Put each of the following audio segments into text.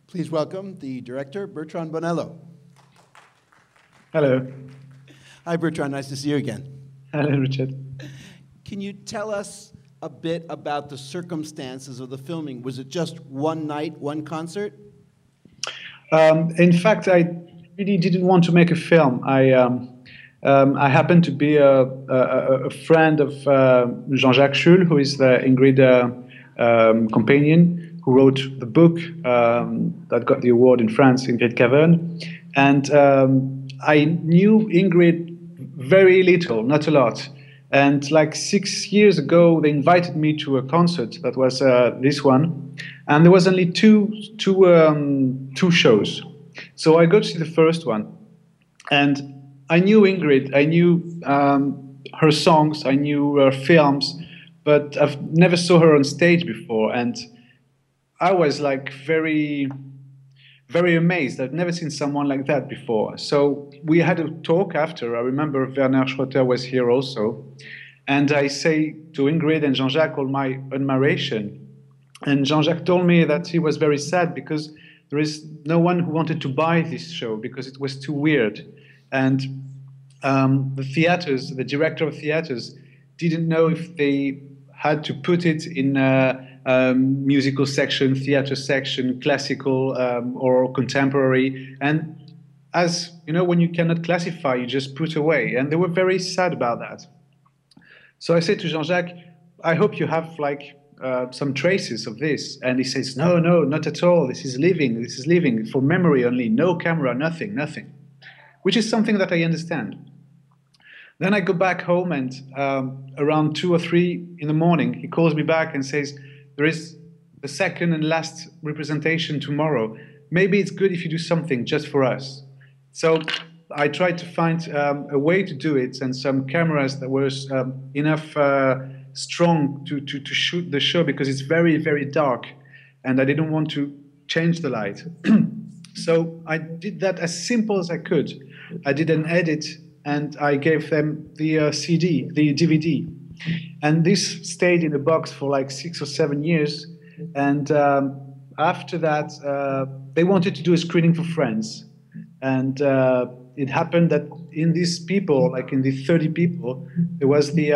Please welcome the director, Bertrand Bonello. Hello. Hi, Bertrand. Nice to see you again. Hello, Richard. Can you tell us a bit about the circumstances of the filming? Was it just one night, one concert? In fact, I really didn't want to make a film. I happened to be a friend of Jean-Jacques Schul, who is the Ingrid companion, who wrote the book that got the award in France, Ingrid Caven. And I knew Ingrid very little, not a lot. And like 6 years ago, they invited me to a concert that was this one, and there was only two shows. So I go to see the first one, and I knew Ingrid, I knew her songs, I knew her films, but I've never saw her on stage before, and I was like very amazed. I've never seen someone like that before. So we had a talk after. I remember Werner Schroeter was here also. And I say to Ingrid and Jean-Jacques all my admiration. And Jean-Jacques told me that he was very sad because there is no one who wanted to buy this show because it was too weird. And the theaters, the director of theaters, didn't know if they had to put it in musical section, theater section, classical or contemporary. And as you know, when you cannot classify, you just put away. And they were very sad about that. So I said to Jean-Jacques, I hope you have like some traces of this. And he says, no, not at all. This is living for memory only, no camera, nothing, which is something that I understand. Then I go back home, and around 2 or 3 in the morning, he calls me back and says, there is the second and last representation tomorrow. Maybe it's good if you do something just for us. So I tried to find a way to do it, and some cameras that were enough strong to shoot the show, because it's very, very dark, and I didn't want to change the light. So I did that as simple as I could. I did an edit, and I gave them the CD, the DVD. And this stayed in the box for like 6 or 7 years. And after that, they wanted to do a screening for friends. And it happened that in these people, like in the 30 people, there was the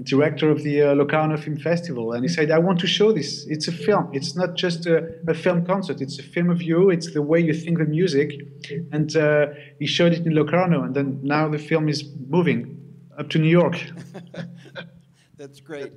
director of the Locarno Film Festival. And he said, I want to show this. It's a film. It's not just a film concert. It's a film of you. It's the way you think the music. And he showed it in Locarno. And then now the film is moving up to New York. That's great.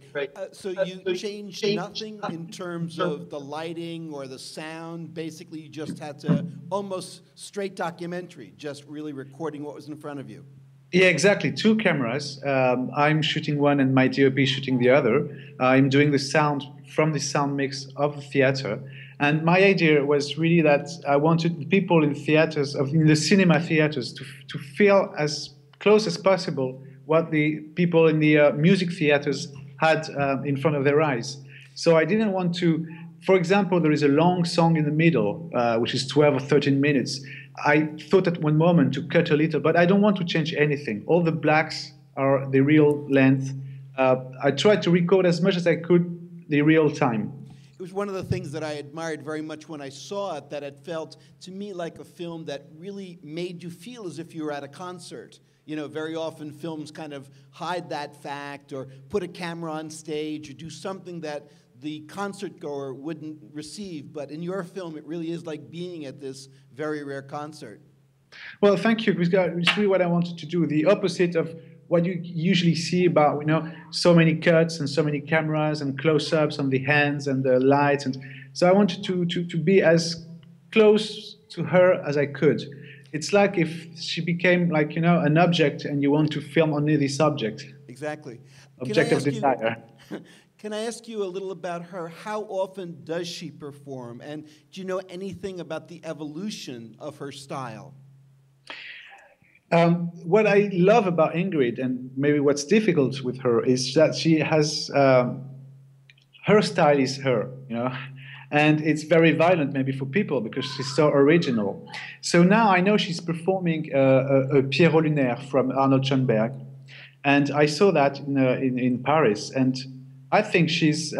So you changed nothing in terms of the lighting or the sound. Basically, you just had to almost straight documentary, just really recording what was in front of you. Yeah, exactly. 2 cameras. I'm shooting one and my DOP shooting the other. I'm doing the sound from the sound mix of the theater. And my idea was really that I wanted the people in theaters, in the cinema theaters, to feel as close as possible what the people in the music theaters had in front of their eyes. So I didn't want to, for example, there is a long song in the middle, which is 12 or 13 minutes. I thought at one moment to cut a little, but I don't want to change anything. All the blacks are the real length. I tried to record as much as I could the real time. It was one of the things that I admired very much when I saw it, that it felt to me like a film that really made you feel as if you were at a concert. You know, very often films kind of hide that fact or put a camera on stage or do something that the concert goer wouldn't receive. But in your film, it really is like being at this very rare concert. Well, thank you. It's really what I wanted to do. The opposite of what you usually see about, you know, so many cuts and so many cameras and close-ups on the hands and the lights. And so I wanted to be as close to her as I could. It's like if she became like, you know, an object and you want to film only this object. Exactly. Object of desire. Can I ask you a little about her? How often does she perform? And do you know anything about the evolution of her style? What I love about Ingrid, and maybe what's difficult with her, is that she has, her style is her, you know. And it's very violent maybe for people because she's so original. So now I know she's performing a Pierrot Lunaire from Arnold Schoenberg. And I saw that in Paris. And I think she's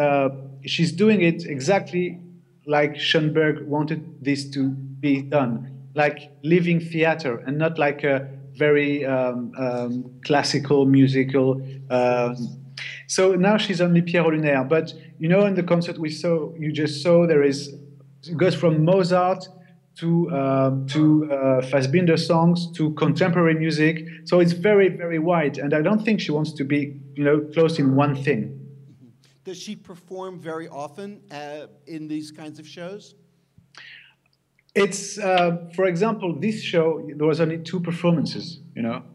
doing it exactly like Schoenberg wanted this to be done, like living theater and not like a very classical musical. So now she's only Pierrot Lunaire. But you know, in the concert you just saw, it goes from Mozart to Fassbinder songs to contemporary music. So it's very, very wide. And I don't think she wants to be, close in one thing. Does she perform very often in these kinds of shows? It's, for example, this show, there was only 2 performances,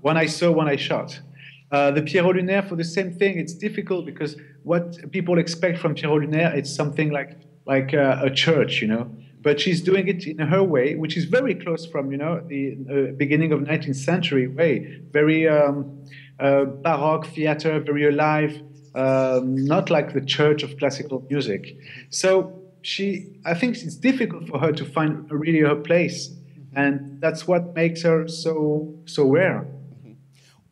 one I saw, one I shot. The Pierrot Lunaire, for the same thing, it's difficult because what people expect from Pierrot Lunaire, it's something like a church, But she's doing it in her way, which is very close from, the beginning of 19th century way. Very Baroque theater, very alive, not like the church of classical music. So I think it's difficult for her to find really her place, and that's what makes her so rare.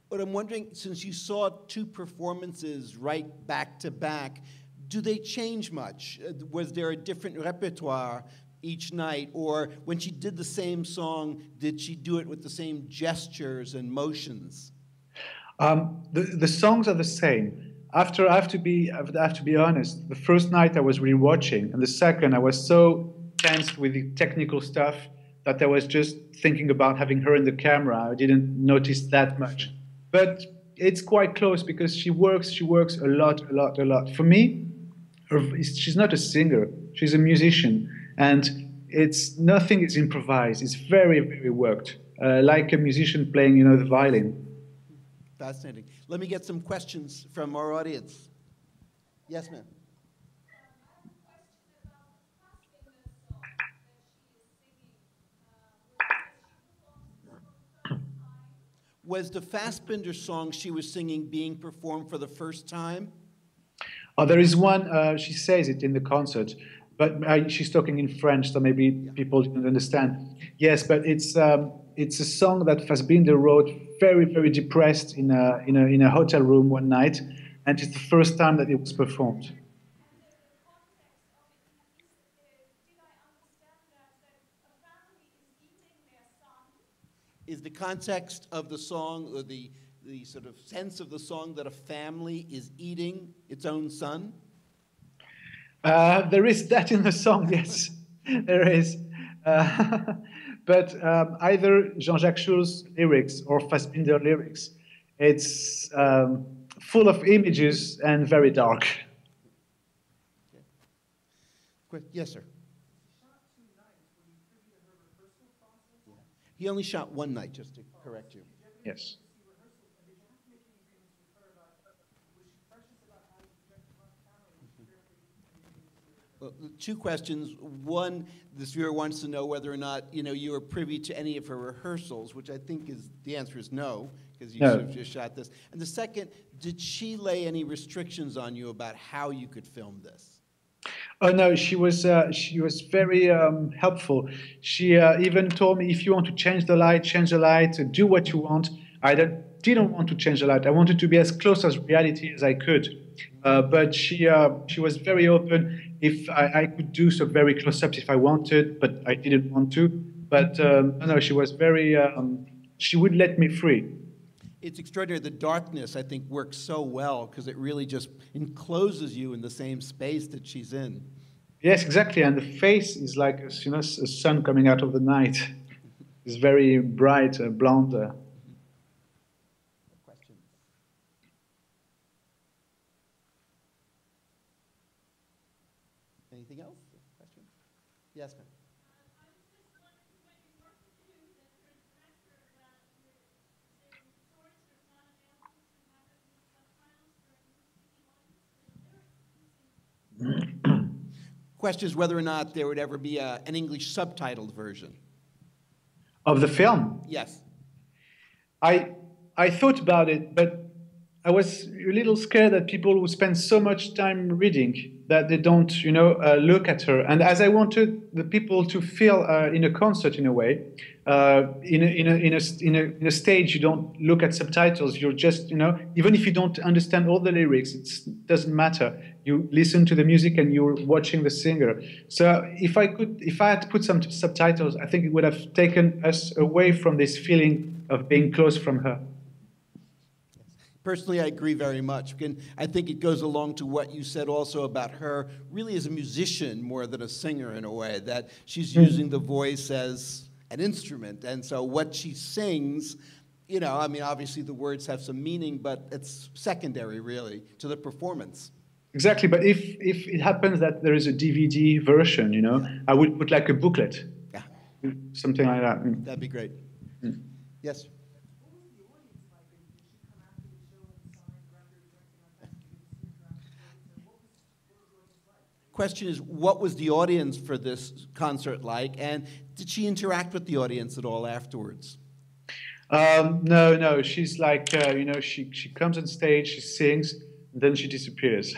But I'm wondering, since you saw 2 performances right back to back, do they change much? Was there a different repertoire each night, or when she did the same song, did she do it with the same gestures and motions? The songs are the same. I have to be honest. The first night I was rewatching, and the second I was so tense with the technical stuff that I was just thinking about having her in the camera. I didn't notice that much, but it's quite close because she works a lot. For me, she's not a singer; she's a musician, and nothing is improvised. It's very, very worked, like a musician playing, the violin. Fascinating. Let me get some questions from our audience. Yes, ma'am. Was the Fassbinder song she was singing being performed for the first time? Oh, there is one, she says it in the concert, but she's talking in French, so maybe people didn't understand. Yes, but it's a song that Fassbinder wrote very, very depressed in a hotel room one night, and it's the first time that it was performed. Is the context of the song, or the sort of sense of the song, that a family is eating its own son? There is that in the song, yes, there is. But either Jean-Jacques Schul's lyrics or Fassbinder lyrics, it's full of images and very dark. Okay. Yes, sir. He only shot one night, just to correct you. Yes. Well, 2 questions. One, this viewer wants to know whether or not you were privy to any of her rehearsals, which I think the answer is no, because you sort of just shot this. And the second, did she lay any restrictions on you about how you could film this? Oh no, she was very helpful. She even told me, if you want to change the light, do what you want. I didn't want to change the light. I wanted to be as close as reality as I could. But she was very open. If I could do some very close-ups if I wanted, but I didn't want to. But no, she was very. She would let me free. It's extraordinary. The darkness, I think, works so well because it really just encloses you in the same space that she's in. Yes, exactly. And the face is like a sun coming out of the night. It's very bright, blonde. Questions? Anything else? Question? Yes, ma'am. Question is whether or not there would ever be an English subtitled version. Of the film? Yes. I thought about it, but I was a little scared that people who spend so much time reading that they don't, look at her. And as I wanted the people to feel in a concert in a way, in a stage you don't look at subtitles. You're just, even if you don't understand all the lyrics, it doesn't matter. You listen to the music and you're watching the singer. So if I had to put some subtitles, I think it would have taken us away from this feeling of being close from her. Personally, I agree very much. And I think it goes along to what you said also about her really as a musician more than a singer in a way, that she's using the voice as an instrument. And so what she sings, I mean, obviously the words have some meaning, but it's secondary really to the performance. Exactly. But if it happens that there is a DVD version, I would put like a booklet. Yeah. Something like that. That'd be great. Yes? Question is, what was the audience for this concert like, and did she interact with the audience at all afterwards? No. She's like, she comes on stage, she sings, then she disappears.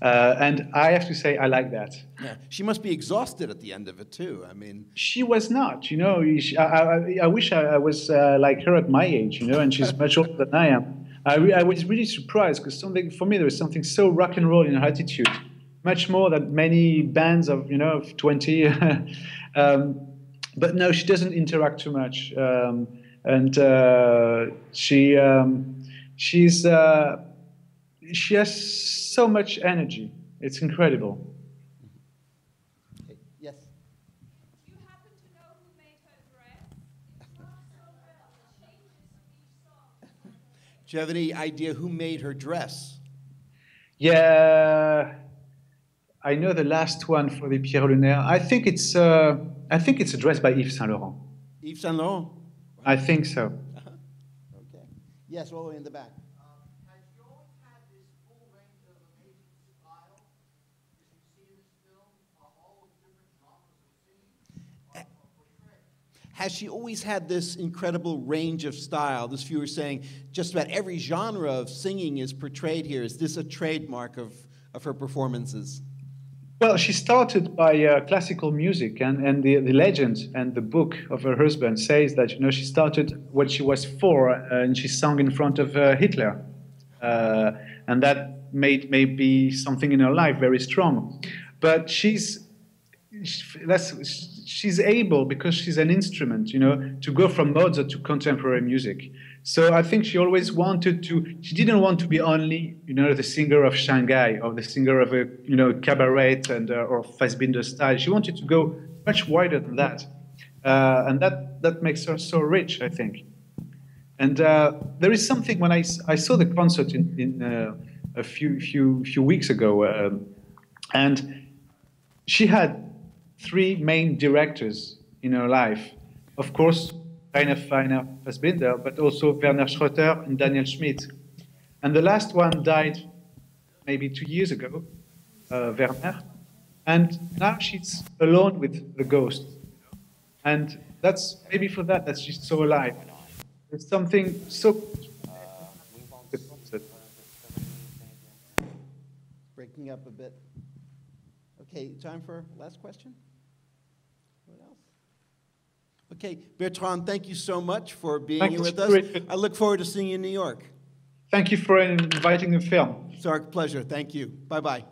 And I have to say, I like that. Yeah. She must be exhausted at the end of it, too. I mean, she was not, I wish I was like her at my age, and she's much older than I am. I was really surprised because for me, there was something so rock and roll in her attitude. Much more than many bands of 20, but no, she doesn't interact too much, and she has so much energy. It's incredible. Okay. Yes. Do you happen to know who made her dress? It's not so well. It changes each song. Do you have any idea who made her dress? Yeah. I know the last one for the Pierrot Lunaire. I think it's a dress by Yves Saint Laurent. Yves Saint Laurent? I think so. Okay. Yes, all the way in the back. Has she always had this full range of amazing style? As you see in this film, all the different genres of singing are portrayed. Has she always had this incredible range of style? This viewer saying just about every genre of singing is portrayed here. Is this a trademark of her performances? Well, she started by classical music, and the legend and the book of her husband says that she started when she was 4 and she sang in front of Hitler, and that made maybe something in her life very strong. But she's able, because she's an instrument, to go from Mozart to contemporary music. So I think she always wanted to. She didn't want to be only, the singer of Shanghai or the singer of a, cabaret and or Fassbinder style. She wanted to go much wider than that, and that makes her so rich, I think. And there is something when I saw the concert in a few weeks ago, and she had 3 main directors in her life. Of course, Rainer Fassbinder, but also Werner Schroeter and Daniel Schmidt. And the last one died maybe 2 years ago, Werner. And now she's alone with the ghost. And that's maybe for that she's so alive. There's something so... Breaking up a bit. Okay, time for last question? What else? Okay, Bertrand, thank you so much for being here with us. I look forward to seeing you in New York. Thank you for inviting the film. It's our pleasure. Thank you. Bye-bye.